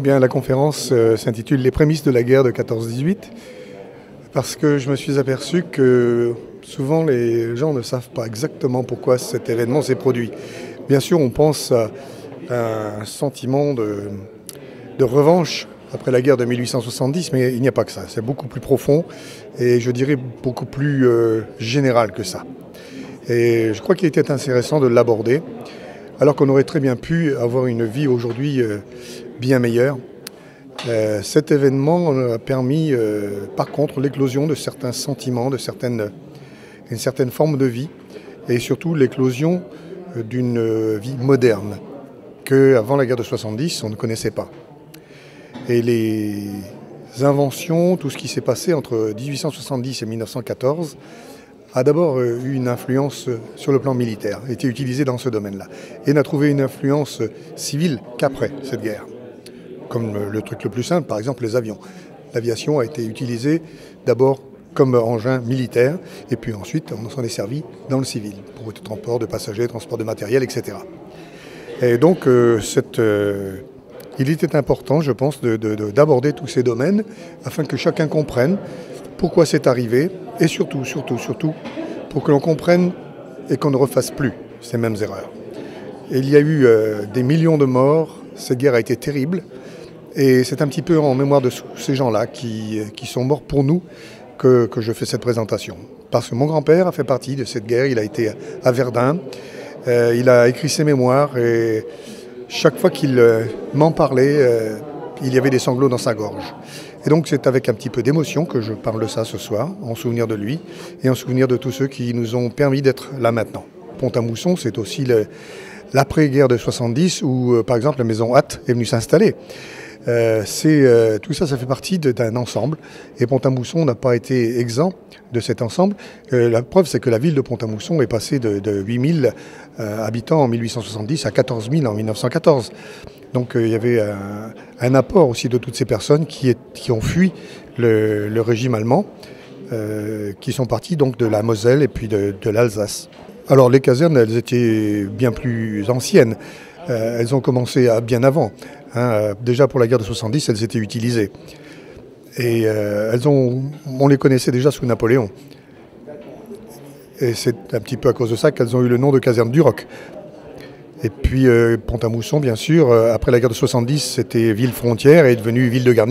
Bien, la conférence s'intitule « Les prémices de la guerre de 14-18 » parce que je me suis aperçu que souvent les gens ne savent pas exactement pourquoi cet événement s'est produit. Bien sûr, on pense à un sentiment de revanche après la guerre de 1870, mais il n'y a pas que ça. C'est beaucoup plus profond et je dirais beaucoup plus général que ça. Et je crois qu'il était intéressant de l'aborder, alors qu'on aurait très bien pu avoir une vie aujourd'hui bien meilleure. Cet événement a permis par contre l'éclosion de certains sentiments, une certaine forme de vie et surtout l'éclosion d'une vie moderne qu'avant la guerre de 70 on ne connaissait pas. Et les inventions, tout ce qui s'est passé entre 1870 et 1914 a d'abord eu une influence sur le plan militaire, été utilisé dans ce domaine-là, et n'a trouvé une influence civile qu'après cette guerre. Comme le truc le plus simple, par exemple les avions. L'aviation a été utilisée d'abord comme engin militaire, et puis ensuite on s'en est servi dans le civil, pour le transport de passagers, transport de matériel, etc. Et donc il était important, je pense, d'aborder tous ces domaines, afin que chacun comprenne pourquoi c'est arrivé, et surtout, pour que l'on comprenne et qu'on ne refasse plus ces mêmes erreurs. Et il y a eu des millions de morts, cette guerre a été terrible, et c'est un petit peu en mémoire de ces gens-là qui sont morts pour nous que je fais cette présentation. Parce que mon grand-père a fait partie de cette guerre, il a été à Verdun, il a écrit ses mémoires, et chaque fois qu'il m'en parlait, il y avait des sanglots dans sa gorge. Et donc c'est avec un petit peu d'émotion que je parle de ça ce soir, en souvenir de lui et en souvenir de tous ceux qui nous ont permis d'être là maintenant. Pont-à-Mousson, c'est aussi l'après-guerre de 70 où, par exemple, la maison Hatt est venue s'installer. Tout ça, ça fait partie d'un ensemble. Et Pont-à-Mousson n'a pas été exempt de cet ensemble. La preuve, c'est que la ville de Pont-à-Mousson est passée de 8 000 habitants en 1870 à 14 000 en 1914. Donc il y avait un apport aussi de toutes ces personnes qui ont fui le régime allemand, qui sont partis donc de la Moselle et puis de l'Alsace. Alors les casernes, elles étaient bien plus anciennes. Elles ont commencé bien avant. Déjà pour la guerre de 70, elles étaient utilisées. Et on les connaissait déjà sous Napoléon. Et c'est un petit peu à cause de ça qu'elles ont eu le nom de caserne du Roc. Et puis Pont-à-Mousson, bien sûr, après la guerre de 70, c'était ville frontière et est devenue ville de garnison.